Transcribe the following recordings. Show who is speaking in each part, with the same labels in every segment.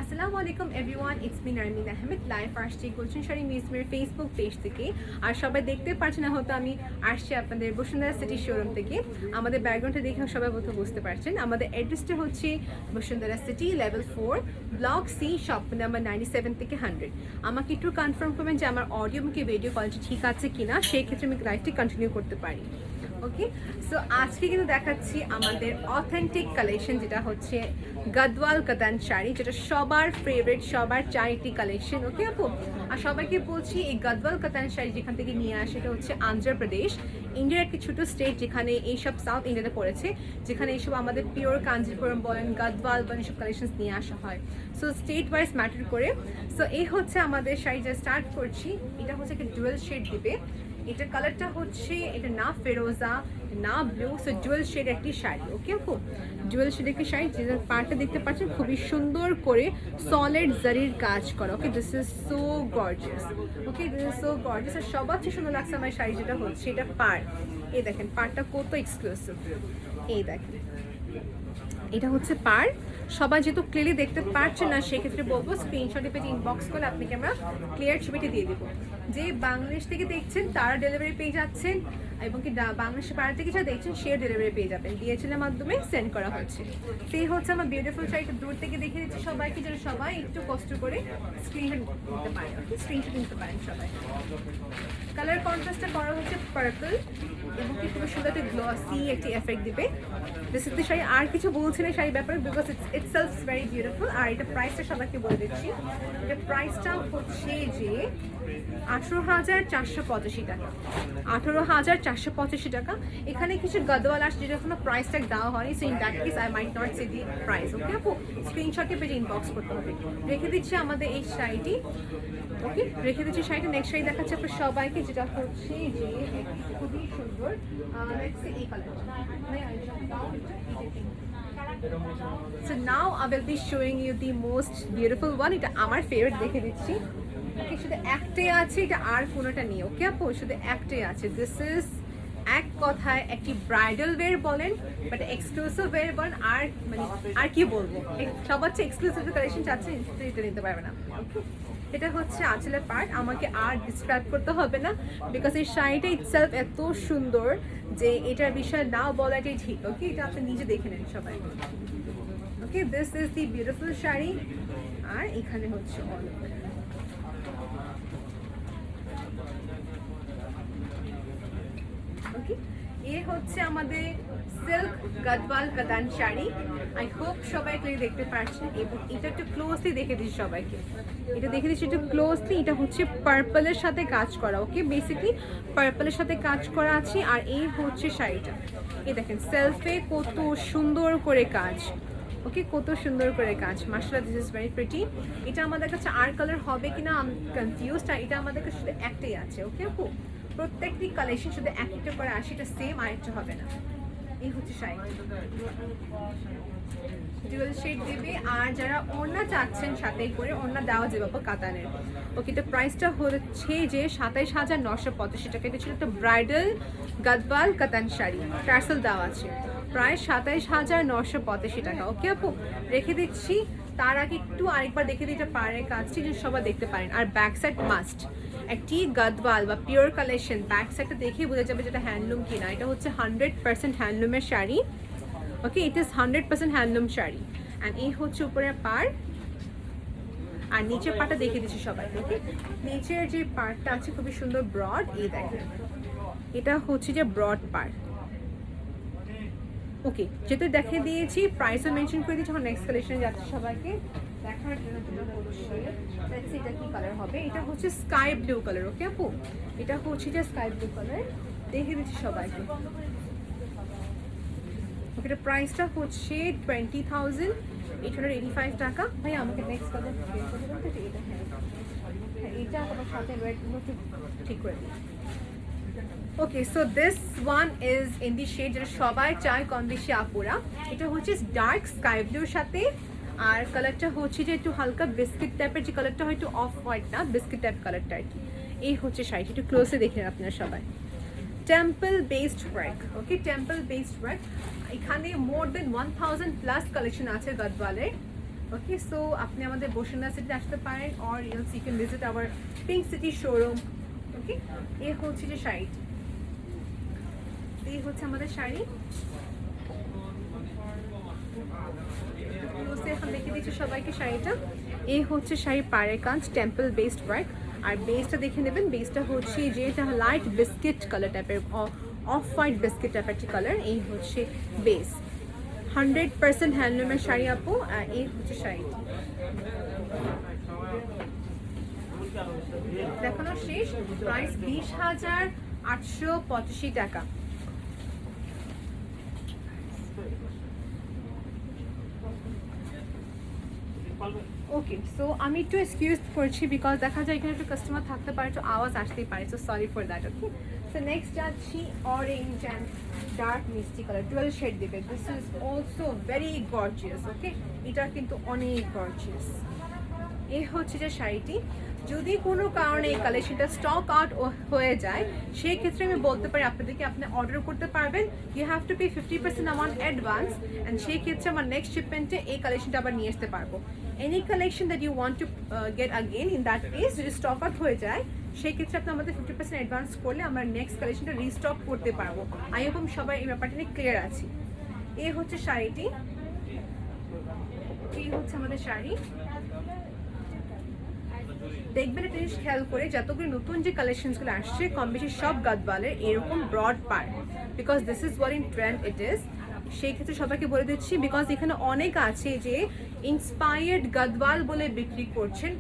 Speaker 1: আসসালামু আলাইকুম everyone, it's me Narmin Ahmed. Live আসছি গুলশান শাড়ি মিউজিয়ামের ফেসবুক পেজ থেকে। আর সবাই দেখতে পারছে না, হয়তো আমি আসছি আপনাদের বসুন্ধরা সিটি শোরুম থেকে। আমাদের ব্যাকগ্রাউন্ডটা দেখে সবাই বোধ বুঝতে পারছেন। আমাদের অ্যাড্রেসটা হচ্ছে Bashundhara city level 4 block C shop number 97 থেকে 100। আমাকে একটু কনফার্ম করবেন যে আমার অডিও এবং ভিডিও কোয়ালিটি ঠিক আছে কিনা, সেই ক্ষেত্রে আমি লাইভটি কন্টিনিউ করতে পারি। ওকে, সো আজকে কিন্তু দেখাচ্ছি আমাদের অথেন্টিক কালেকশন, যেটা হচ্ছে গদওয়াল কাতান শাড়ি, যেটা সবার ফেভারিট, সবার চাই একটি কালেকশন। ওকে আপু, আর সবাইকে বলছি এই গদওয়াল কাতান শাড়ি যেখান থেকে নিয়ে আসে, এটা হচ্ছে অন্ধ্রপ্রদেশ, ইন্ডিয়ার একটি ছোটো স্টেট, যেখানে এইসব সাউথ ইন্ডিয়াতে পড়েছে, যেখানে এইসব আমাদের পিওর কাঞ্জিপুরম বলেন, গদওয়াল বলেন, এইসব কালেকশন নিয়ে আসা হয়। সো স্টেট ওয়াইজ ম্যাটার করে। সো এই হচ্ছে আমাদের শাড়ি, যা স্টার্ট করছি। এটা হচ্ছে একটা ডুয়েল শেড দিবে। এটার কালারটা হচ্ছে, এটা না ফেরোজা না ব্লু, সো ডুয়েল শেড একটি শাড়ি। ওকে আপু, ডুয়েল শেড একটি শাড়ি, যেটার পার্টটা দেখতে পাচ্ছেন খুবই সুন্দর করে সলিড জারির কাজ করা। Okay, this is so gorgeous. Okay, this is so gorgeous. আর সবার চেয়ে সুন্দর লাগছে আমার শাড়ি যেটা হচ্ছে, এটা পাড়। এই দেখেন পাড়টা কত এক্সক্লুসিভ। এই দেখেন, এটা হচ্ছে পার। সবাই যেহেতু ক্লিয়ারলি দেখতে পারছেন না, সেক্ষেত্রে বলবো স্ক্রিনশটে পেজে ইনবক্স করলে আপনাকে আমরা ক্লিয়ার ছবিটি দিয়ে দেবো। যে বাংলাদেশ থেকে দেখছেন তারা ডেলিভারি পেয়ে যাচ্ছেন, এবং কি বাংলাদেশের বাইরে থেকে যারা দেখছেন সে ডেলিভারি পেয়ে যাবেন, ডিএচএলের মাধ্যমে সেন্ড করা হচ্ছে। সেই হচ্ছে আমার বিউটিফুল শাড়িটা দূর থেকে দেখে দিচ্ছি সবাইকে, যেন সবাই একটু কষ্ট করে স্ক্রিনশট নিতে পারেন। ওকে, স্ক্রিনশট নিতে পারেন সবাই। কালার কন্ট্রাস্টটা করা হচ্ছে পার্পল, এবং কি খুব সুন্দর একটা গ্লসি একটি এফেক্ট দিবে। This is the sari. আর কিছু বলছি না শাড়ির ব্যাপারে, বিকজ ইটসেলফ ভেরি বিউটিফুল। আর এটা প্রাইসটা সবাইকে বলে দিচ্ছি। এটা প্রাইসটা হচ্ছে যে 18,485 টাকা। 18,485 টাকা। এখানে কিছু গদওয়াল আসছে যেটা কোনো প্রাইস ট্যাগ দেওয়া হয়নি, so in that case I might not say the price. Okay আপু, স্ক্রিনশটে পেজে ইনবক্স করতে হবে। রেখে দিচ্ছি আমাদের এই শাড়িটি। ওকে, রেখে দিচ্ছি শাড়িটা। নেক্সট শাড়ি দেখাচ্ছে আপনার সবাইকে, যেটা হচ্ছে যে খুবই সুন্দর। এই কালারটা। So now I will be showing you the most beautiful one. এটা আমার ফেভারিট, দেখে দিচ্ছি। ওকে, শুধু একটাই আছে, এটা আর কোনোটা নেই। ওকে আপু, শুধু একটাই আছে। দিস ইজ এক কথায় একটি ব্রাইডাল ওয়্যার বলেন, বাট এক্সক্লুসিভ ওয়্যার বলেন, আর মানে আর কি বলবো, সবার চেয়ে এক্সক্লুসিভ কালেকশন চাচ্ছে, এটা নিতে পারবে না। ওকে, এটা হচ্ছে আঁচলের পার্ট। আমাকে আর ডিসক্রাইব করতে হবে না, বিকজ এই শাড়িটা ইটসেলফ এত সুন্দর যে এটার বিষয়ে না বলাটাই ঠিক। ওকে, এটা আপনি নিজে দেখে নেন সবাই। Okay, this is the beautiful sari. আর এখানে হচ্ছে অল ওভার। ওকে, এ হচ্ছে আমাদের সিল্ক গদওয়াল কাতান শাড়ি। আই হোপ সবাই ক্লিয়ার দেখতে পাচ্ছেন, এবং এটা একটু ক্লোজলি দেখে দিচ্ছি সবাইকে। এটা দেখে দিচ্ছি একটু ক্লোজলি। এটা হচ্ছে পার্পলের সাথে কাজ করা। ওকে, বেসিকলি পার্পলের সাথে কাজ করা আছে। আর এই হচ্ছে শাড়িটা। এই দেখেন সেলফে কত সুন্দর করে কাজ। ওকে, কত সুন্দর করে কাজ, মাশাআল্লাহ, দিস ইজ ভেরি প্রিটি। এটা আমাদের কাছে আর কালার হবে কিনা আমি কনফিউজড। আর এটা আমাদের কাছে শুধু একটাই আছে। ওকে আপু, প্রত্যেকটি কালেকশন শুধু একটা করে আসে, এটা সেম আরেকটা হবে না। এই হচ্ছে শাড়ি, ডুয়াল শেড দিবে। আর যারা ওড়না চাচ্ছেন সাথে করে, ওড়না দেওয়া যাবে আপু কাতানের। ওকে, তো প্রাইসটা হচ্ছে যে 27,985 টাকা। এটা ছিল একটা ব্রাইডাল গদওয়াল কাতান শাড়ি, টার্সেল দেওয়া আছে, প্রায় 27,985 টাকা। ওকে আপু, রেখে দিচ্ছি। তার আগে একটু আরেকবার দেখে দিতে পারে কাজটি, যে সবাই দেখতে পারেন। আর ব্যাক সাইড মাস্ট, একটি গদওয়াল বা পিওর কালেকশন ব্যাক সাইডটা দেখেই বোঝা যাবে যেটা হ্যান্ডলুম কিনা। এটা হচ্ছে 100% হ্যান্ডলুমের sari. Okay, it is 100% handloom sari. And এই হচ্ছে উপরের পাড়, আর নিচের পাড়টা দেখিয়ে দিচ্ছি সবাই। ওকে, নিচের যে পাড়টা আছে খুবই সুন্দর ব্রড। এই দেখেন, এটা হচ্ছে যে ব্রড পাড়। ওকে, যেহেতু দেখে দিয়েছি, প্রাইসও মেনশন করে দিয়েছি। এখন নেক্সট কালেকশন যাচ্ছে সবাইকে দেখার জন্য। এটা কি কালার হবে? এটা হচ্ছে স্কাই ব্লু কালার। ওকে আপু, এটা হচ্ছে যে স্কাই ব্লু কালার, দেখে দিচ্ছি সবাইকে। ওকে, এটা প্রাইসটা হচ্ছে 20,885 টাকা। ভাই আমাকে নেক্সট কালার এটা, হ্যাঁ এটা আমার সাথে রেডগুলো একটু ঠিক করে দিই। Okay, so this one is in the shade, যেটা সবাই চায় কম বেশি আপুরা। এটা হচ্ছে ডার্ক স্কাই ব্লুর সাথে, আর কালারটা হচ্ছে যে একটু হালকা বিস্কিট টাইপের, যে কালারটা হয় একটু অফ হোয়াইট না, বিস্কিট টাইপ কালারটা আর কি। এই হচ্ছে শাড়িটা, একটু ক্লোজে দেখে আপনারা সবাই। Temple based work. Okay, temple based work. এখানে মোর দেন 1000 প্লাস কালেকশন আছে গদওয়ালের। ওকে, সো আপনি আমাদের বসুন্ধরা সিটিতে আসতে পারেন, or else you can visit our pink city showroom. Okay, এই হচ্ছে যে শাড়িটি, এই হচ্ছে আমাদের শাড়ি। এখন দেখে দিচ্ছি সবাইকে শাড়িটা। এই হচ্ছে শাড়ির পাড়ের কাজ, টেম্পল বেসড ওয়ার্ক। আর বেসটা দেখে নেবেন, বেসটা হচ্ছে যে এটা লাইট বিস্কিট কালার টাইপের, অফ হোয়াইট বিস্কিট টাইপের একটি কালার। এই হচ্ছে বেস, 100% হ্যান্ডলুমের শাড়ি আপু। আর এই হচ্ছে শাড়িটি দেখানো শেষ। প্রাইস 20,885 টাকা। ওকে, সো আমি একটু এক্সকিউজ করছি বিকজ দেখা যায় এখানে একটু কাস্টমার থাকতে পারে, একটু আওয়াজ আসতেই পারে, so sorry for that. Okay, so next যাচ্ছি অরেঞ্জ অ্যান্ড ডার্ক মিষ্টি কালার, 12 শেড দেবে। This is also very gorgeous. Okay, এটা কিন্তু অনেক গর্জিয়াস। এই হচ্ছে যে শাড়িটি, যদি কোনো কারণে এই কালেকশনটা স্টক আউট হয়ে যায় সেই ক্ষেত্রে আমি বলতে পারি আপনাদেরকে আপনি অর্ডার করতে পারবেন। You have to pay 50% amount advance, and সেই ক্ষেত্রে আমার নেক্সট শিপমেন্টে এই কালেকশনটা আবার নিয়ে আসতে পারবো। Any collection that you want to get again, in that case যদি স্টক আউট হয়ে যায় সেই ক্ষেত্রে আপনি আমাদের 50% অ্যাডভান্স করলে আমরা নেক্সট কালেকশনটা রিস্টক করতে পারবো। আই হোপ সবাই এই ব্যাপারটা নিয়ে ক্লিয়ার আছি। এই হচ্ছে শাড়িটি, এই হচ্ছে আমাদের শাড়ি। দেখবেন একটা জিনিস খেয়াল করে, যতগুলো নতুন যে কালেকশনসগুলো আসছে কম বেশি সব গাদওয়ালের এরকম ব্রড পার, because this is what in trend it is. সেই ক্ষেত্রে সবাইকে বলে দিচ্ছি, বিকজ এখানে অনেক আছে যে ইন্সপায়ার্ড গাদওয়াল বলে বিক্রি করছেন,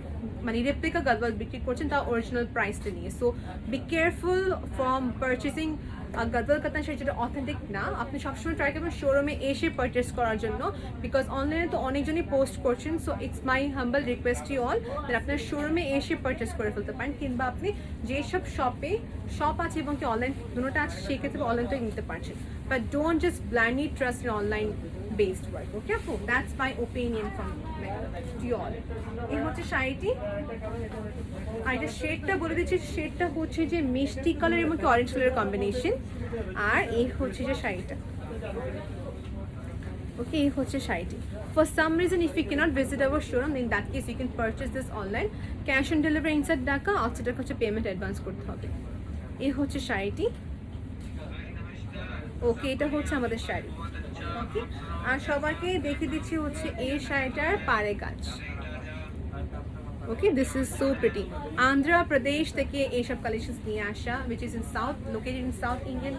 Speaker 1: মানে রেপ্লিকা গাদওয়াল বিক্রি করছেন তাও অরিজিনাল প্রাইসটা নিয়ে। So be careful from purchasing Gadwal কাতান শাড়ি যেটা অথেন্টিক না। আপনি সবসময় ট্রাই করবেন শোরুমে এসে পারচেস করার জন্য, বিকজ অনলাইনে তো অনেকজনই পোস্ট করছেন। So it's my humble request you all that আপনার শোরুমে এসে পারচেস করে ফেলতে পারেন, কিংবা আপনি যেসব শপ আছে এবং কি অনলাইন দুটোটা আছে সেই ক্ষেত্রে অনলাইনটাই নিতে পারছেন। But don't just blindly trust in online based work. Okay আপু, that's my opinion from to all. এই হচ্ছে শাড়িটি, আর এটা শেডটা বলে দিচ্ছি, শেডটা হচ্ছে যে মিষ্টি কালার এবং কি অরেঞ্জ কালারের কম্বিনেশন। আর এই হচ্ছে যে শাড়িটা। ওকে, এই হচ্ছে শাড়িটি। For some reason if you cannot visit our showroom, in that case you can purchase this online. Cash on delivery inside টাকা, আউটসাইড টাকা হচ্ছে পেমেন্ট অ্যাডভান্স করতে হবে। এই হচ্ছে শাড়িটি। ওকে, এটা হচ্ছে আমাদের শাড়ি। ওকে, আর সবাইকে দেখে দিচ্ছি হচ্ছে এই শাড়িটার পাড়ে কাজ। Okay, this is so pretty. Andhra Pradesh থেকে এইসব কালেকশনস নিয়ে আসা, which is in south, located in south Indian.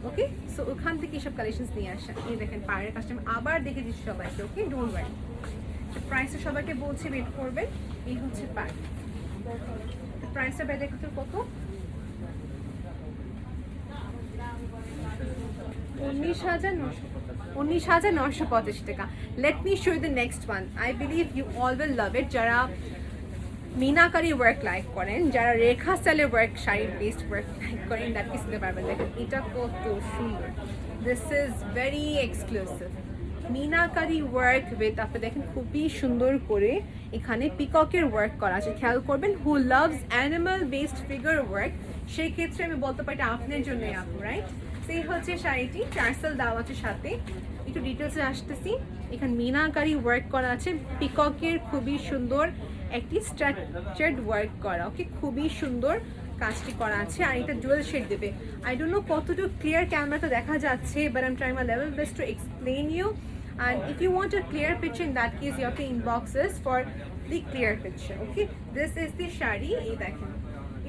Speaker 1: Okay, so ওখান থেকে এইসব কালেকশনস নিয়ে আসা। এই দেখেন পাড়ের কাজটা আমি আবার দেখে দিচ্ছি সবাইকে। ওকে, ডোন্ট ওয়ারি, প্রাইসটা সবাইকে বলছি ওয়েট করবেন। এই হচ্ছে পাড়, প্রাইসটা বের দেখতে কত, 19,985 টাকা। Let me show you the next one. I believe you all will love it. যারা মিনাকারি ওয়ার্ক লাইক করেন, যারা রেখা স্টাইলের ওয়ার্ক, শাড়ির বেসড ওয়ার্ক লাইক করেন, দ্যাট কিনতে পারবেন। দেখেন এটা কত সুন্দর, this is very exclusive meenakari work with, আপনি দেখেন খুবই সুন্দর করে এখানে পিককের ওয়ার্ক করা আছে। খেয়াল করবেন, who loves animal based figure work, সেই ক্ষেত্রে আমি বলতে পারি আপনার জন্যই আপু, রাইট? সেই হচ্ছে শাড়িটি, টার্সেল দেওয়া আছে সাথে। একটু ডিটেলসে আসতেছি। এখানে মিনাকারি ওয়ার্ক করা আছে, পিককের খুবই সুন্দর একটি স্ট্রাকচার্ড ওয়ার্ক করা। ওকে, খুবই সুন্দর কাজটি করা আছে। আর এটা ডুয়েল শেড দেবে। আই ডোন্ট নো কতটুকু ক্লিয়ার ক্যামেরাতে দেখা যাচ্ছে, but I am trying my level best to explain you. And if you want a clear picture, in that case you have to inbox us for the clear picture. Okay, this is the sari. এই দেখেন,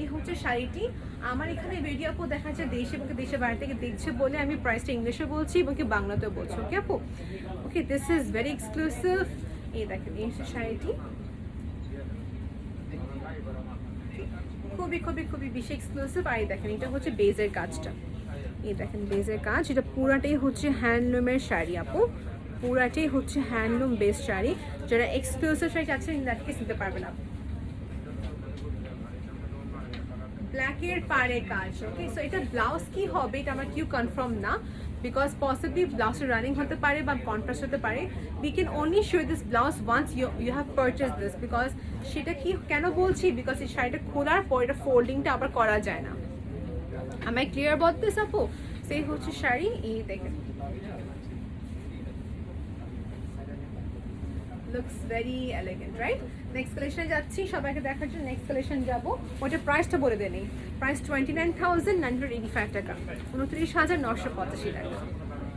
Speaker 1: এই হচ্ছে শাড়িটি। আমার এখানে video আপু দেখা যাচ্ছে দেশে এবং দেশের বাইরে থেকে দেখছে বলে আমি প্রাইসটা ইংলিশে বলছি এবং কি বাংলাতেও বলছি। ওকে আপু, ওকে, দিস ইজ ভেরি এক্সক্লুসিভ। এই দেখেন, এই হচ্ছে শাড়িটি, খুবই খুবই খুবই বেশি এক্সক্লুসিভ। আর এই দেখেন, এটা হচ্ছে বেজের কাজটা। এই দেখেন বেজের কাজ, এটা পুরাটাই হচ্ছে হ্যান্ডলুমের শাড়ি আপু, পুরাটাই হচ্ছে হ্যান্ডলুম বেসড শাড়ি। যারা এক্সক্লুসিভ শাড়ি চাচ্ছেন, ইন দ্যাট কেস নিতে পারবেন আপনি। ব্ল্যাকের পাড়ে কাজ। ওকে, সো এটা ব্লাউজ কি হবে এটা আমার কিউ কনফার্ম না, বিকজ পসিবলি ব্লাউজটা রানিং হতে পারে বা কন্ট্রাস্ট হতে পারে। We can only show this blouse once you have purchase this, because সেটা কি কেন বলছি, বিকজ এই শাড়িটা খোলার পর এটা ফোল্ডিংটা আবার করা যায় না। আমায় ক্লিয়ার অ্যাবাউট দিস আপু? সেই হচ্ছে শাড়ি। এই দেখেন, looks very elegant, right? Next কালেকশনে যাচ্ছি সবাইকে দেখার জন্য। নেক্সট কালেকশন যাবো, ওটার প্রাইসটা বলে দেনি। প্রাইস 29,985 টাকা, 29,985 টাকা।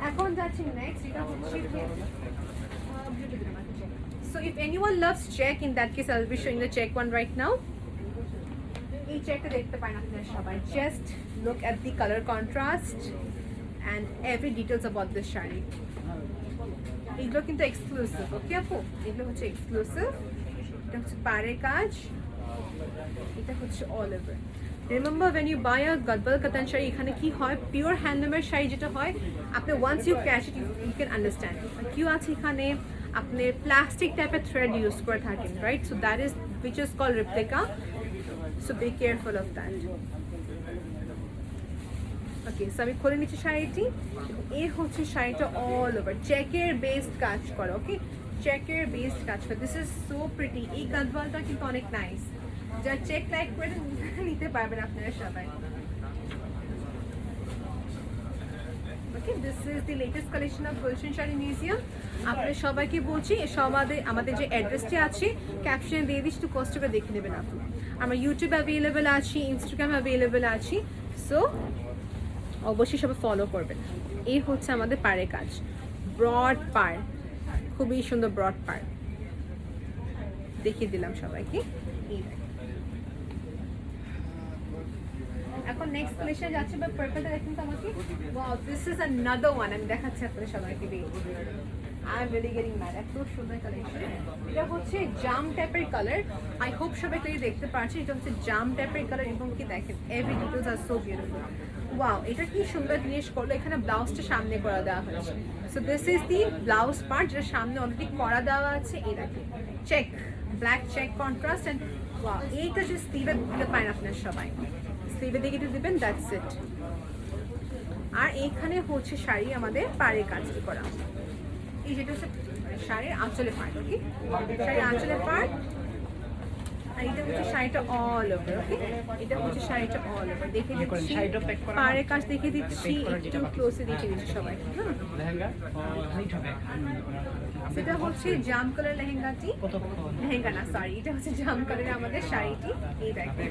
Speaker 1: এখন যাচ্ছি নেক্সট, এটা হচ্ছে so if anyone loves check, in that case I'll be showing the check one right now. এই চেকটা দেখতে পারেন আপনারা সবাই। Just look at the color contrast and every details about this sari. এগুলো কিন্তু এক্সক্লুসিভ, ওকে আপু? এগুলো হচ্ছে এক্সক্লুসিভ। এটা হচ্ছে পাড়ের কাজ, এটা হচ্ছে all over. Remember when you buy a Gadwal কাতান শাড়ি, এখানে কি হয়, পিওর হ্যান্ডলুমের শাড়ি যেটা হয়, আপনি once you catch it you can understand. কি আছে এখানে, আপনি প্লাস্টিক টাইপের থ্রেড ইউজ করে থাকেন, right? So that is which is called replica, so be careful of that. Okay, so আমি খুলে নিচ্ছি শাড়িটি। এই হচ্ছে শাড়িটা অল ওভার চেকের বেসড কাজ করা, ওকে? চেকের বেসড কাজ করা, দিস ইজ সো প্রিটি। এই গাদওয়ালটা কিন্তু অনেক নাইস, যা চেক লাইক করে নিতে পারবেন আপনারা সবাই। Okay, this is the latest collection of Gulshan sari museum. আপনাদের সবাইকে বলছি, আমাদের যে অ্যাড্রেসটি আছে ক্যাপশনে দিয়ে দিচ্ছি, একটু কষ্ট করে দেখে নেবেন আপনি। আমরা ইউটিউব অ্যাভেলেবেল আছি, ইনস্টাগ্রাম অ্যাভেলেবেল আছি, সো অবশ্যই সবাই ফলো করবেন। এই হচ্ছে আমাদের পাড়ের কাজ, ব্রড পাড়, খুবই সুন্দর ব্রড পাড় দেখিয়ে দিলাম সবাইকে। এখন নেক্সট কালেকশন যাচ্ছে, বা পার্পলটা দেখুন তো আমাকে। Wow, this is another one, আমি দেখাচ্ছি আপনাদের সবাইকে। I am really getting mad, এত সুন্দর কালেকশন। এটা হচ্ছে জাম টাইপের কালার, আই হোপ সবাই ক্লিয়ার দেখতে পাচ্ছেন। এটা হচ্ছে জাম টাইপের কালার, এবং কি দেখেন এভরি ডিটেলস আর সো বিউটিফুল। ওয়াও, এটা কি সুন্দর জিনিস করলো, এখানে ব্লাউজটা সামনে করা দেওয়া হয়েছে। So this is the blouse part, যেটা সামনে অলরেডি করা দেওয়া আছে। এই দেখেন check, black check contrast, and wow, এইটা যে স্লিভে দিতে পারেন আপনার সবাই, স্লিভে দিকে দিবেন, দ্যাটস ইট। আর এইখানে হচ্ছে শাড়ি আমাদের পাড়ের কাজ করা, এই যেটা হচ্ছে শাড়ির আঁচলের পার্ট, ওকে? শাড়ির আঁচলের পার্ট। আর এটা হচ্ছে শাড়িটা অল ওভার, ওকে? এটা হচ্ছে শাড়িটা অল ওভার। দেখে দিচ্ছি পাড়ের কাজ, দেখে দিচ্ছি একটু ক্লোজে, দেখে দিচ্ছি সবাই। সেটা হচ্ছে জাম কালার লেহেঙ্গাটি, লেহেঙ্গা না সরি, এটা হচ্ছে জাম কালারের আমাদের শাড়িটি। এই দেখেন,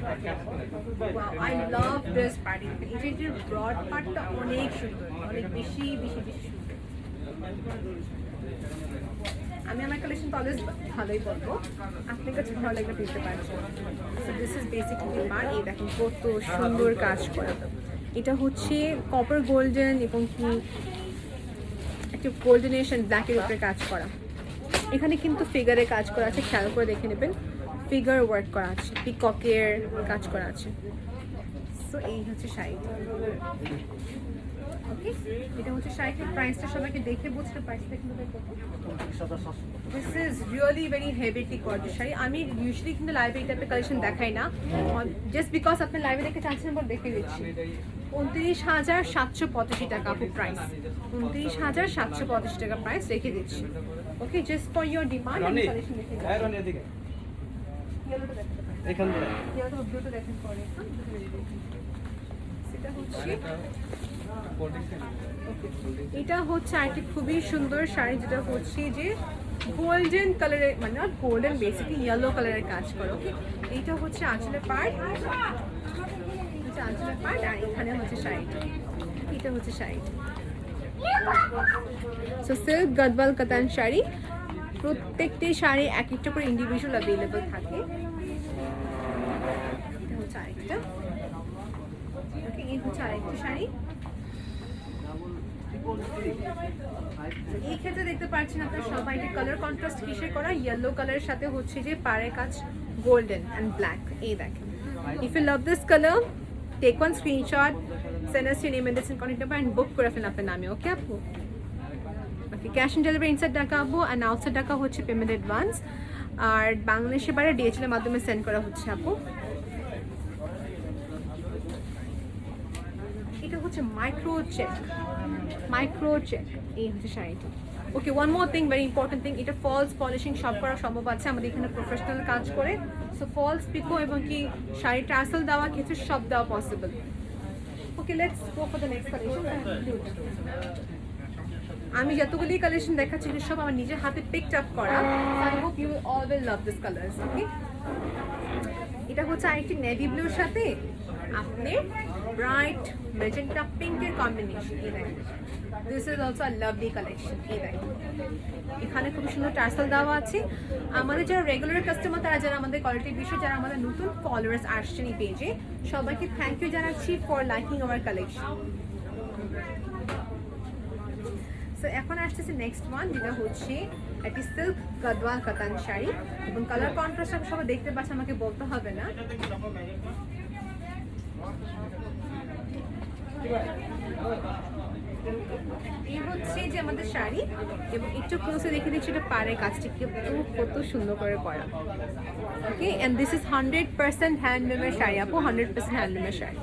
Speaker 1: আই লাভ দিস পার্টি। এই যে ব্রড পার্টটা অনেক সুন্দর, অনেক বেশি বেশি বেশি সুন্দর। আমি আমার কালেকশন তো অলওয়েজ ভালোই বলবো, আপনার কাছে ভালো লাগলে দিতে পারছেন। সো দিস ইজ বেসিক্যালি পার। এই দেখেন কত সুন্দর কাজ করা, এটা হচ্ছে কপার গোল্ডেন এবং কি একটা গোল্ডেনেশন ব্ল্যাকের উপরে কাজ করা। এখানে কিন্তু ফিগারে কাজ করা আছে, খেয়াল করে দেখে নেবেন, ফিগার ওয়ার্ক করা আছে, পিককের কাজ করা আছে। সো এই হচ্ছে শাড়ি, ওকে? এটা হচ্ছে শাড়িটির প্রাইসটা সবাইকে দেখে বুঝতে পারছি। This is really very heavily gorgeous sari. আমি ইউজুয়ালি কিন্তু লাইভে এই টাইপের কালেকশন দেখাই না, জাস্ট বিকজ আপনি লাইভে দেখতে চাচ্ছেন বলে দেখে দিচ্ছি। 29,785 টাকা আপু প্রাইস, 29,785 টাকা প্রাইস রেখে দিচ্ছি, ওকে? জাস্ট ফর ইয়োর ডিমান্ড আমি কালেকশন দেখে দিচ্ছি। ব্লুটা দেখেন পরে, সেটা হচ্ছে এটা হচ্ছে আরেকটি খুবই সুন্দর শাড়ি, যেটা হচ্ছে যে গোল্ডেন কালারের, মানে নট গোল্ডেন, বেসিক্যালি ইয়েলো কালারের কাজ করো, ওকে? এইটা হচ্ছে আঁচলের পার্ট, আঁচলের পার্ট, আর এখানে হচ্ছে শাড়িটা, এটা হচ্ছে শাড়িটা। সো সিল্ক গাদওয়াল কাতান শাড়ি, প্রত্যেকটি শাড়ি এক একটা করে ইন্ডিভিজুয়াল অ্যাভেলেবল থাকে। এটা হচ্ছে আরেকটা, ওকে? এই হচ্ছে আরেকটা শাড়ি। এই ক্ষেত্রে দেখতে পাচ্ছেন আপনারা সবাই কালার কন্ট্রাস্ট কিসে করা, ইয়েলো কালারের সাথে হচ্ছে যে পাড়ের কাজ গোল্ডেন অ্যান্ড ব্ল্যাক। এই দেখেন, if you love this colour, take one screenshot, send us your name and contact number, and book করে ফেলেন আপনার নামে, ওকে আপু? Okay, cash on delivery inside টাকা আপু, অ্যান্ড আউটসাইড টাকা হচ্ছে পেমেন্ট অ্যাডভান্স, আর বাংলাদেশের বাইরে ডিএচএল এর মাধ্যমে সেন্ড করা হচ্ছে আপু। এটা হচ্ছে মাইক্রো চেক, মাইক্রো চেক, এই হচ্ছে শাড়িটি, okay? One more thing, very important thing, এটা ফলস পলিশিং সব করা সম্ভব আছে, আমাদের এখানে প্রফেশনাল কাজ করে। সো ফলস পিকো এবং কি শাড়ির টাসেল দেওয়া কিছু সব দেওয়া possible. Okay, let's go for the next collection. আমি যতগুলি কালেকশন দেখাচ্ছি সব আমার নিজের হাতে পিকড আপ করা। I hope you all will love this colours. Okay, এটা হচ্ছে আরেকটি নেভি ব্লুর সাথে আপনি ব্রাইট ম্যাজেন্টা পিঙ্কের কম্বিনেশন। এই দেখেন, this is also a lovely collection. এই দেখেন, এখানে খুব সুন্দর টার্সেল দেওয়া আছে। আমাদের যারা রেগুলার কাস্টমার, তারা যারা আমাদের কোয়ালিটির বিষয়ে, যারা আমাদের নতুন ফলোয়ার্স আসছেন এই পেজে, সবাইকে থ্যাংক ইউ জানাচ্ছি for liking our collection. So এখন আসতেছে নেক্সট ওয়ান, যেটা হচ্ছে একটি সিল্ক গাদওয়াল কাতান শাড়ি, এবং কালার কন্ট্রাস্ট সবাই দেখতে পাচ্ছে, আমাকে বলতে হবে না। এই হচ্ছে যে আমাদের শাড়ি, এবং একটু ক্লোজে দেখে দিচ্ছি এটা পাড়ের কাজটি কত সুন্দর করে করা। ওকে, এন্ড দিস ইজ 100% হ্যান্ডলুমের শাড়ি আপু, 100% হ্যান্ডলুমের শাড়ি।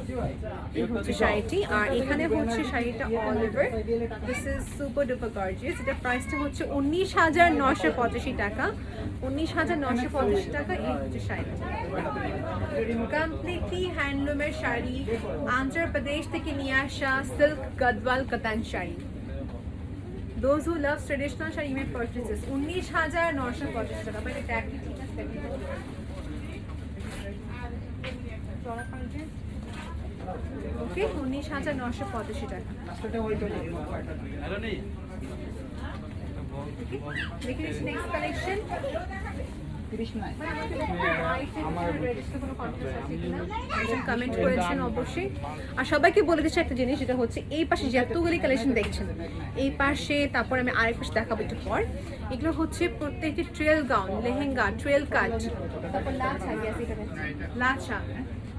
Speaker 1: এই হচ্ছে শাড়িটি, আর এখানে হচ্ছে শাড়িটা all over. This is super duper gorgeous. এটা প্রাইসটা হচ্ছে 19,985 টাকা, 19,985 টাকা। এই হচ্ছে শাড়িটা, কমপ্লিটলি হ্যান্ডলুমের শাড়ি, অন্ধ্রপ্রদেশ থেকে নিয়ে আসা সিল্ক গাদওয়াল কাতান sari. Those who love traditional sari may purchase this. 19,985 টাকা। বাট এটা একই ঠিক আছে। ওকে, 19,985 টাকা। দেখে নিচ্ছি নেক্সট কালেকশন। কমেন্ট করেছেন অবশ্যই। আর সবাইকে বলে দিচ্ছি একটা জিনিস, যেটা হচ্ছে এই পাশে যতগুলি কালেকশন দেখছেন, এই পাশে, তারপর আমি আরেক পাশে দেখাবো একটু পর, এগুলো হচ্ছে প্রত্যেকটি trail gown, lehenga, trail cut, তারপর লাচা,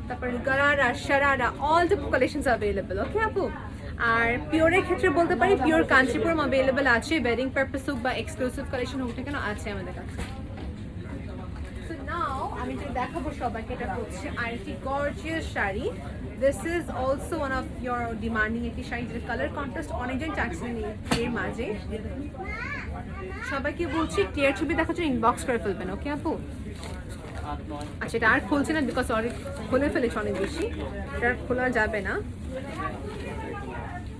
Speaker 1: তারপর gharara, sharara, all the collections available. Okay আপু, আর পিওরের ক্ষেত্রে বলতে পারি পিওর কাঞ্চিপুরম অ্যাভেলেবল আছে, ওয়েডিং পারপাস হোক বা এক্সক্লুসিভ কালেকশন হোক না কেন, আছে আমাদের কাছে। আমি যেটা দেখাবো সবাইকে, এটা হচ্ছে আরেকটি gorgeous sari. This is also one of your demanding একটি শাড়ি, যেটা কালার কন্ট্রাস্ট অনেকজন চাচ্ছিলেন এর মাঝে। সবাইকে বলছি ক্লিয়ার ছবি দেখার জন্য ইনবক্স করে ফেলবেন। ওকে আপু, আচ্ছা এটা আর খুলছে না বিকজ অনেক খুলে ফেলেছে অনেক বেশি, এটা আর খোলা যাবে না।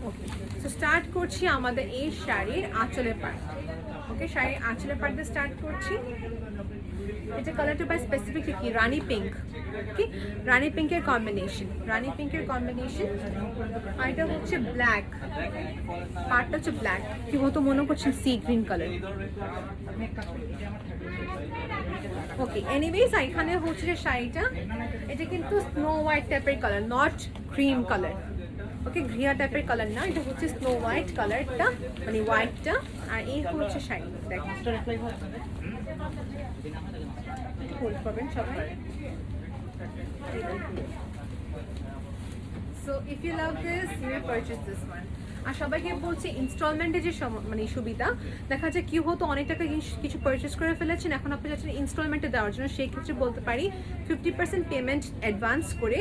Speaker 1: ওকে, তো স্টার্ট করছি আমাদের এই শাড়ির আঁচলের পাড়। ওকে, শাড়ির আঁচলের পাড় দিয়ে স্টার্ট করছি। এটা কালারটা পাই স্পেসিফিকলি কি রানী পিঙ্ক। ওকে, রানী পিঙ্কের কম্বিনেশন, রানী পিঙ্কের কম্বিনেশন। আর এটা হচ্ছে ব্ল্যাক, পার্টটা হচ্ছে ব্ল্যাক, কি হতো মনে করছেন সি গ্রিন কালার। ওকে, এনিওয়েজ এখানে হচ্ছে যে শাড়িটা, এটা কিন্তু স্নো হোয়াইট টাইপের কালার, নট ক্রিম কালার। ওকে, ঘিয়া টাইপের কালার না, এটা হচ্ছে স্নো হোয়াইট কালারটা, মানে হোয়াইটটা। আর এই হচ্ছে শাড়ি, দেখেন হোল্ড করবেন সবাই। So if you love this, you will purchase this one. আর সবাইকে বলছি ইনস্টলমেন্টের যে মানে সুবিধা, দেখা যায় কি হতো অনেক টাকা কিছু পারচেস করে ফেলেছেন, এখন আপনি যাচ্ছেন ইনস্টলমেন্টে দেওয়ার জন্য, সেই ক্ষেত্রে বলতে পারি 50% পেমেন্ট অ্যাডভান্স করে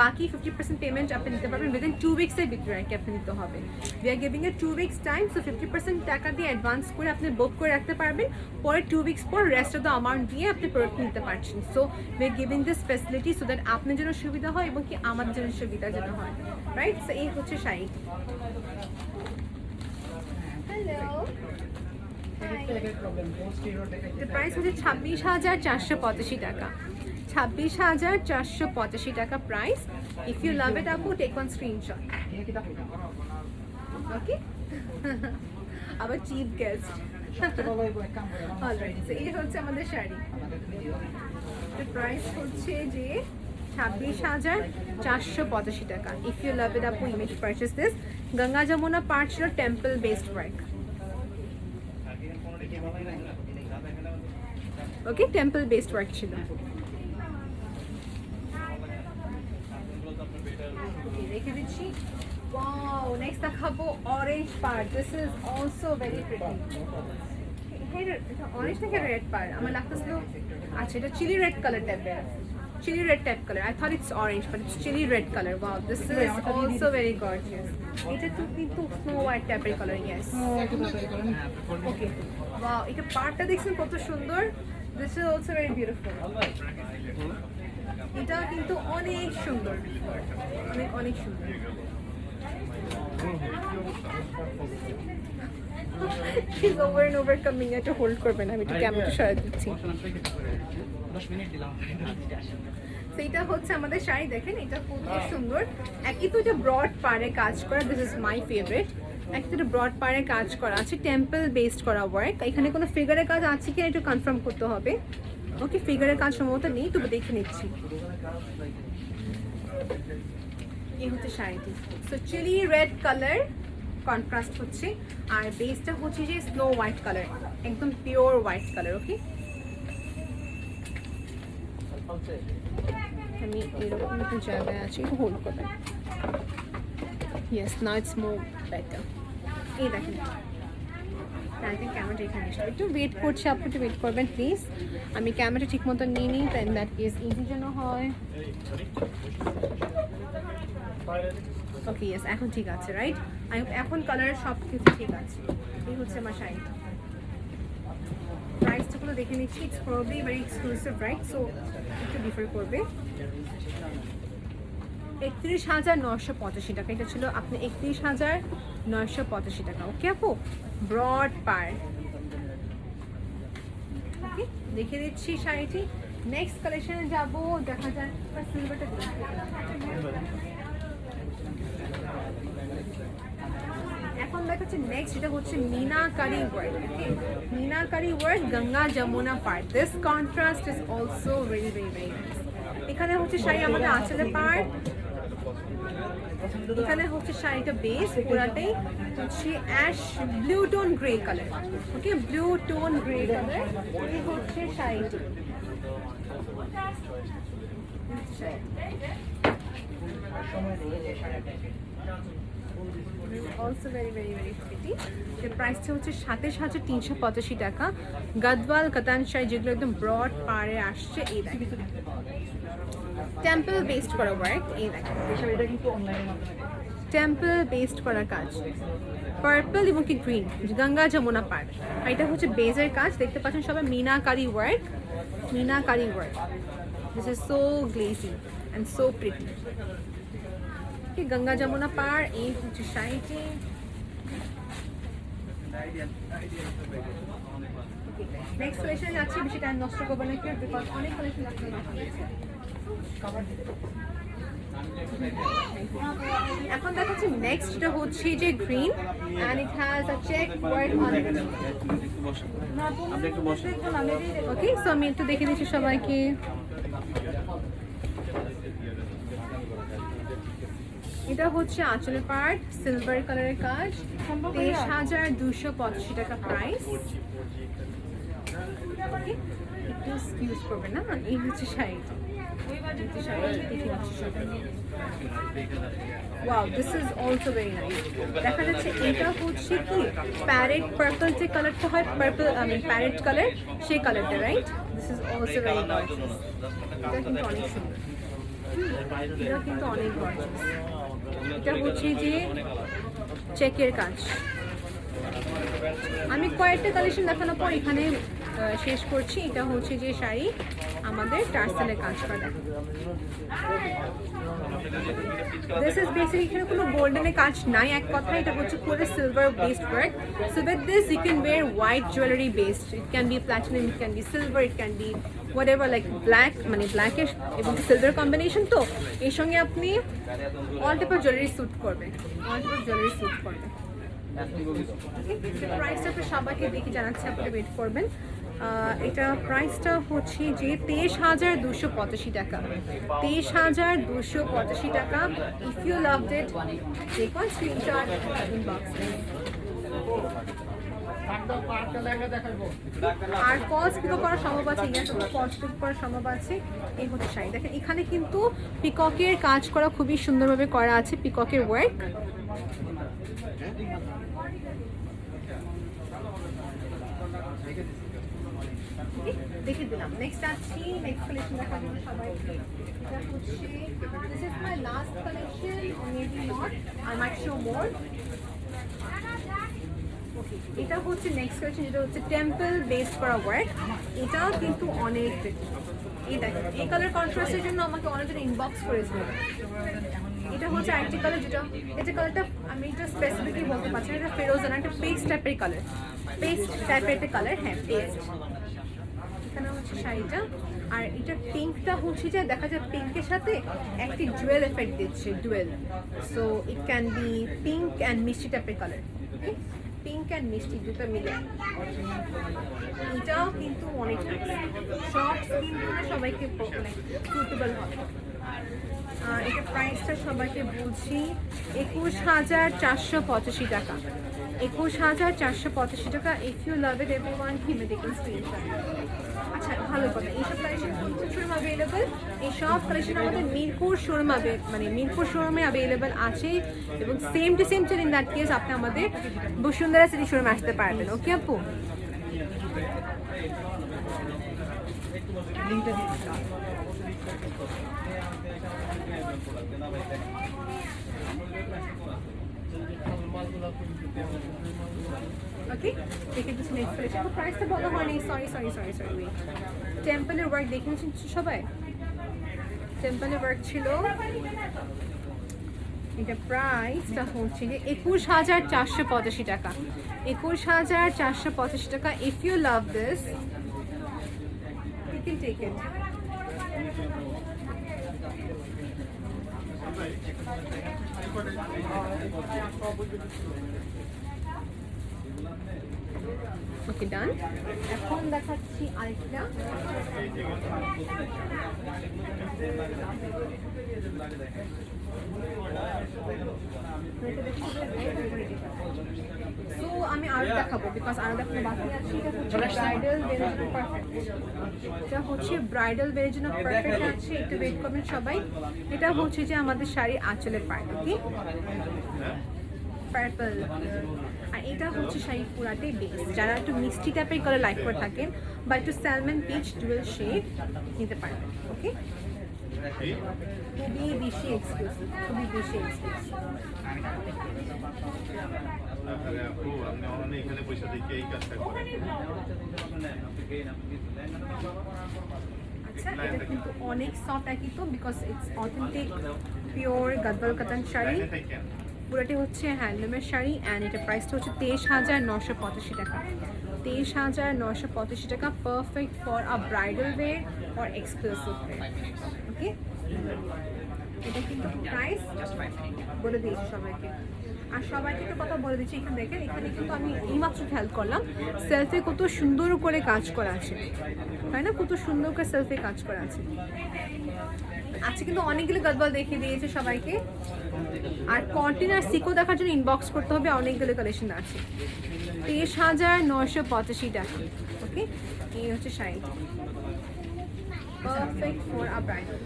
Speaker 1: বাকি 50% পেমেন্ট আপনি নিতে পারবেন উইদিন 2 উইক্সের ভিতরে আর কি আপনি নিতে হবে। We are giving a 2 weeks time, so 50% টাকা দিয়ে অ্যাডভান্স করে আপনি বুক করে রাখতে পারবেন, পরে 2 উইক্স পর রেস্ট অফ দ্য অ্যামাউন্ট দিয়ে আপনি প্রোডাক্ট নিতে পারছেন। So we are giving this facility so that আপনার জন্য সুবিধা হয় এবং কি আমাদের জন্য সুবিধা যেন হয়, রাইট? সো এই হচ্ছে শাড়ি। হ্যালো, প্রাইস হচ্ছে 26,485 টাকা, 26,485 টাকা price. If you love it আপু, টেক ওয়ান স্ক্রিনশট। ওকে, আবার চিপ গেস্ট। অলরাইট, এই হচ্ছে আমাদের শাড়ি। প্রাইস হচ্ছে যে 26,485 টাকা। ইফ ইউ লাভ ইট আপু, ইমেজ purchase this. Ganga Jamuna part ছিল temple based work. Okay, temple based work ছিল। রেখে দিচ্ছি। ওয়াও, নেক্সট দেখাবো orange part. This is also very pretty. Orange থেকে রেড পার্ট আমার লাগতেছিল, আচ্ছা এটা চিলি রেড কালার টাইপের, chili red type color. I thought it's orange, but it's chili red color. Wow, this is also very gorgeous. It's a snow white type of color. Yes. Okay. Wow, এটা পাড়টা দেখছেন কত সুন্দর. This is also very beautiful. এটা কিন্তু অনেক সুন্দর, অনেক সুন্দর। She's over and over coming here to hold করবেন, আমি একটু ক্যামেরা সরাই দিচ্ছি। সেইটা হচ্ছে আমাদের শাড়ি, দেখেন এটা খুব সুন্দর। একই তো এটা ব্রড পাড়ে কাজ করা, দিস ইজ মাই ফেভারিট। একই তো এটা ব্রড পাড়ে কাজ করা আছে, টেম্পল বেসড করা ওয়ার্ক। এখানে কোনো ফিগারের কাজ আছে কিনা একটু কনফার্ম করতে হবে। ওকে, ফিগারের কাজ সম্ভবত নেই, তবু দেখে নিচ্ছি। এই হচ্ছে শাড়িটি, so chilli red colour contrast হচ্ছে, আর বেসটা হচ্ছে যে স্নো হোয়াইট কালার, একদম পিওর হোয়াইট কালার। ওকে, আমি এরকম একটু জায়গায় আছি, একটু হোল্ড করবেন। Yes, now it's more better. এই দেখেন, ক্যামেরাটা এখানে এসে একটু ওয়েট করছি, আপনি একটু ওয়েট করবেন প্লিজ। আমি ক্যামেরাটা ঠিক মতো নিয়ে নিই, দেন দ্যাট ইজ ইজি যেন হয়। ওকে, ইয়েস, এখন ঠিক আছে, রাইট? এখন কালারের সব কিছু ঠিক আছে। এই হচ্ছে আমার শাড়িটা। প্রাইসটাগুলো দেখে নিচ্ছি, it's probably very exclusive, right? So একটু ডিফার করবে। 31,985 টাকা, এটা ছিল আপনি 31,985 টাকা। ওকে আপু, ব্রড পার। ওকে, দেখে দিচ্ছি শাড়িটি। নেক্সট কালেকশনে যাবো, দেখা যায় সিলভারটা। এখন দেখাচ্ছে নেক্সট, এটা হচ্ছে meenakari work. Meenakari work, Ganga Jamuna part. This contrast is also very very very nice. এখানে হচ্ছে শাড়ি আমাদের আঁচলের পার্ট, এখানে হচ্ছে শাড়িটা বেস পুরাটাই হচ্ছে ash blue tone grey colour. Okay, blue tone grey colour. এই হচ্ছে শাড়িটি। Also very very very pretty. এর প্রাইসটা হচ্ছে 27,385 টাকা। গদওয়াল কাতান শাড়ি, যেগুলো একদম ব্রড পাড়ে আসছে। এই দেখেন, টেম্পল বেসড করা ওয়ার্ক। এই দেখেন, টেম্পল বেসড করা কাজ, পার্পল এবং কি গ্রিন, গঙ্গা যমুনা পাড়। আর এটা হচ্ছে বেজের কাজ, দেখতে পাচ্ছেন সবাই, meenakari work. Meenakari work, this is so glazy and so pretty. Ganga Jamuna পাড়। এই হচ্ছে শাড়িটি। নেক্সট কালেকশনে যাচ্ছি, বেশি টাইম নষ্ট করবো না, বিকজ অনেক কালেকশন আছে। এখন দেখাচ্ছি নেক্সট, এটা হচ্ছে যে green and it has a check work on it. Okay, so আমি একটু দেখে দিচ্ছি সবাইকে। এটা হচ্ছে আঁচলের পার্ট, সিলভার কালারের কাজ, 23,285 টাকা প্রাইস। একটু এক্সকিউজ করবে না, এই হচ্ছে শাড়িটা। Wow, this is also very nice. দেখা যাচ্ছে এটা হচ্ছে কি প্যারেট পার্পল, যে কালারটা হয় পার্পল, প্যারেট কালার, সেই কালারটা, right? This is also very gorgeous. এটা কিন্তু অনেক সুন্দর, এটা কিন্তু অনেক গর্জিয়াস। এটা হচ্ছে যে চেকের কাজ। আমি কয়েকটা কালেকশন দেখানোর পর এখানে শেষ করছি। এটা হচ্ছে যে শাড়ি আমাদের টার্সেলের কাজ করা। দিস ইজ বেসিক্যালি, এখানে কোনো গোল্ডেনের কাজ নাই এক কথা, এটা হচ্ছে পুরো silver based work. So with this you can wear white jewellery based, it can be platinum, it can be silver, it can be whatever, like black, মানে ব্ল্যাকের এবং সিলভার কম্বিনেশন। তো এর সঙ্গে আপনি all type of jewellery suit করবে, all type of jewellery suit করবে। প্রাইসটা আপনি সবাইকে দেখে জানাচ্ছি, আপনি ওয়েট করবেন। এটা প্রাইসটা হচ্ছে যে 23,285 টাকা। 23,285 টাকা। If you loved it, take one screenshot, inbox. আর কলস পিকো করা সম্ভব আছে, ইয়াস, কলস পিকো করা সম্ভব আছে। এই হচ্ছে শাড়ি, দেখেন এখানে কিন্তু পিককের কাজ করা খুবই সুন্দরভাবে করা আছে, পিককের ওয়ার্ক। দেখে দিলাম। নেক্সট আসছি, নেক্সট কালেকশন দেখার জন্য সবাইকে। এটা হচ্ছে, this is my last collection, maybe not, I might show more. Okay, এটা হচ্ছে নেক্সট কালেকশন, যেটা হচ্ছে টেম্পল বেস করা ওয়ার্ক। এটাও কিন্তু অনেক প্রিটি। এই দেখেন, এই কালার কন্ট্রাস্টের জন্য আমাকে অনেকজন ইনবক্স করেছিল। এটা হচ্ছে আরেকটি কালার, যেটা এটা কালারটা আমি এটা স্পেসিফিকলি বলতে পারছি না, এটা ফেরোজা না, এটা পেস্ট টাইপের কালার, পেস্ট টাইপের একটা কালার, হ্যাঁ পেস্ট। এখানে হচ্ছে শাড়িটা, আর এটা পিঙ্কটা হচ্ছে যে দেখা যায় পিঙ্কের সাথে একটি জুয়েল এফেক্ট দিচ্ছে, Jewel. So it can B pink and মিষ্টি টাইপের কালার, ওকে, পিঙ্ক অ্যান্ড মিষ্টি দুটো মিলে। এটাও কিন্তু অনেক সব স্কিন টোনে সবাইকে মানে সুটেবল হবে। এটা প্রাইসটা সবাইকে বলছি 21,485 টাকা, 21,485 টাকা। If you love it everyone হিমেটিক্যাল স্ক্রিনশট। আচ্ছা ভালো কথা, এইসব কালেকশন কোন শোরুম অ্যাভেলেবল? এই সব কালেকশন আমাদের মিরপুর শোরুম মানে মিরপুর শোরুমে অ্যাভেলেবল আছে, এবং same to same in that case আপনি আমাদের বসুন্ধরা সিটি শোরুমে আসতে পারবেন। ওকে আপু, ওকে দেখে কিছু নেক্সট কালেকশন। প্রাইসটা বলা হয়নি, সরি ওয়েট। টেম্পলের ওয়ার্ক দেখে নিচ্ছেন সবাই, টেম্পলের ওয়ার্ক ছিল। এটা প্রাইসটা হচ্ছে যে 21,485 টাকা, 21,485 টাকা। If you love this you can take it. Okay done. এখন দেখাচ্ছি আরেকটা, সো আমি আরো দেখাবো বিকজ আরো দেখানো বাকি আছে। এটা হচ্ছে ব্রাইডাল ওয়্যারের জন্য পারফেক্ট আছে, একটু ওয়েট করবেন সবাই। এটা হচ্ছে যে আমাদের শাড়ি আঁচলের পার্ট, ওকে, পার্পল। আর এটা হচ্ছে শাড়ি পুরাটাই বেস, যারা একটু মিষ্টি টাইপের কালার লাইক করে থাকেন বা একটু স্যালমন পিচ ডুয়েল শেড নিতে পারবেন, ওকে। খুবই বেশি এক্সক্লুসিভ, খুবই বেশি এক্সক্লুসিভ। আচ্ছা এটা কিন্তু অনেক সফট একই তো, because it's authentic pure Gadwal cotton sari, পুরোটি হচ্ছে হ্যান্ডলুমের শাড়ি। অ্যান্ড এটা প্রাইসটা হচ্ছে 23,985 টাকা, 23,985 টাকা। Perfect for a bridal wear or exclusive wear, okay. এটা কিন্তু প্রাইস বলে দিয়েছি সবাইকে, আর সবাইকে একটা কথা বলে দিচ্ছি। এখানে দেখেন, এখানে কিন্তু আমি এইমাত্র খেয়াল করলাম সেলফি কত সুন্দর করে কাজ করা আছে, তাই না? কত সুন্দর করে সেলফি কাজ করা আছে। আজকে কিন্তু অনেকগুলো গাদওয়াল দেখিয়ে দিয়েছে সবাইকে, আর কন্টিন আর সিকো দেখার জন্য ইনবক্স করতে হবে, অনেকগুলো কালেকশন আছে। 23,985 টাকা, ওকে। এই হচ্ছে sari, perfect for a bridal.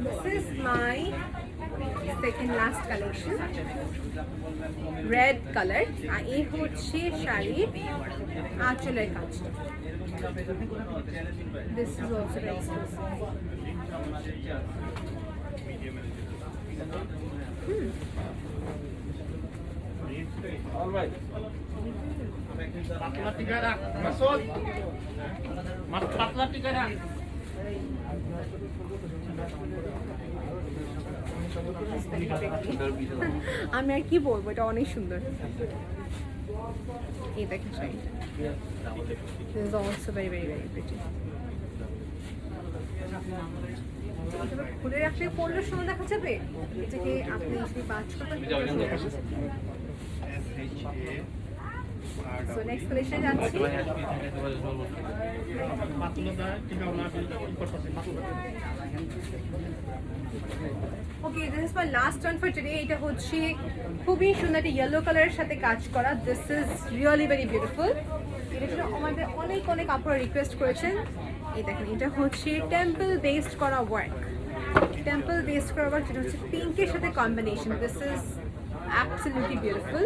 Speaker 1: This is my second last collection, red color. আর এই হচ্ছে শাড়ির আঁচলের কাজটা। This is also very exclusive.
Speaker 2: All right. Patla tiga dah, masuk. Patla tiga dah.
Speaker 1: আমি আর কি বলবো, এটা অনেক সুন্দর। এই দেখেন শাড়িটা, this is also very very very pretty. খুলে রাখলে পরলে সুন্দর দেখা যাবে, এটাকে আপনি যদি বাজ করবেন। So next collection যাচ্ছি। Okay, this is my last one for today. এটা হচ্ছে খুবই সুন্দর একটা ইয়েলো কালারের সাথে কাজ করা। This is really very beautiful. এটা জন্য আমাদের অনেক অনেক আপুরা রিকোয়েস্ট করেছেন। এই দেখেন, এটা হচ্ছে টেম্পল বেসড করা ওয়ার্ক, টেম্পল বেসড করা ওয়ার্ক, যেটা হচ্ছে পিঙ্কের সাথে combination. This is absolutely beautiful.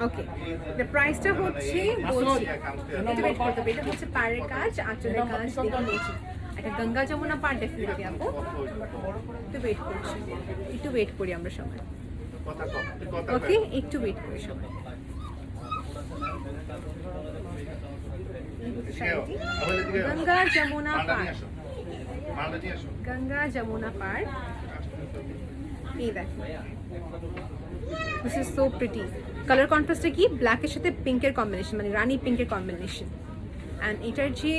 Speaker 1: Okay, the প্রাইসটা হচ্ছে বলছি, একটু ওয়েট করতে হবে। এটা হচ্ছে পাড়ের কাজ, আঁচলের কাজ দেখে নিয়েছি। একটা গঙ্গা যমুনা পাড় ডেফিনেটলি আপু, একটু ওয়েট করছি, একটু ওয়েট করি আমরা সবাই, ওকে, একটু ওয়েট করি সবাই। এই হচ্ছে
Speaker 3: এদিকে আও।
Speaker 1: শাড়িটি।
Speaker 3: আবার এদিকে আও।
Speaker 1: গঙ্গা যমুনা
Speaker 3: মালটা
Speaker 1: পার,
Speaker 3: নিয়ে আসো। মালটা নিয়ে আসো।
Speaker 1: গঙ্গা যমুনা পার। এই দেখো, this is so pretty. Colour কন্ট্রাস্টটা কি, ব্ল্যাকের সাথে পিঙ্কের কম্বিনেশন, মানে রানী পিঙ্কের কম্বিনেশন। অ্যান্ড এটার যে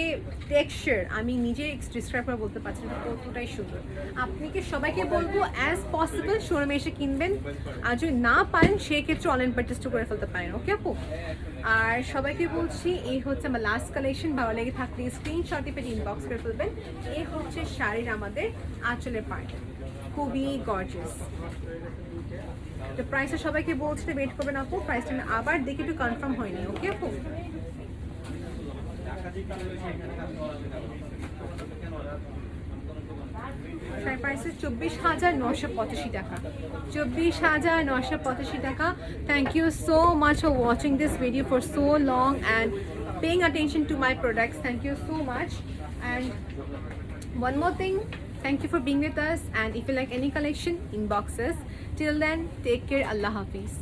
Speaker 1: টেক্সচার আমি নিজে ডিসক্রাইব করে বলতে পারছি না কতটাই সুন্দর। আপনাকে সবাইকে বলবো অ্যাজ পসিবল শোরুমে এসে কিনবেন, আর যদি না পারেন সেক্ষেত্রে অনলাইন পারচেসটা করে ফেলতে পারেন। ওকে আপু, আর সবাইকে বলছি এই হচ্ছে আমার লাস্ট কালেকশন। ভালো লেগে থাকলে স্ক্রিনশটে পেয়ে ইনবক্স করে ফেলবেন। এই হচ্ছে শাড়ির আমাদের আঁচলের পার্ট, খুবই গর্জিয়াস। তো প্রাইসটা সবাইকে বলছি, ওয়েট করবেন আপু, প্রাইসটা আমি আবার দেখে একটু কনফার্ম হয়নি। ওকে আপু, শাড়ি প্রাইস 24,985 টাকা, 24,985 টাকা। Thank you so much for watching this video for so long and paying attention to my products. Thank you so much. And one more thing, thank you for being with us, and if you like any collection, inbox us. Till then, take care. Allah Hafiz.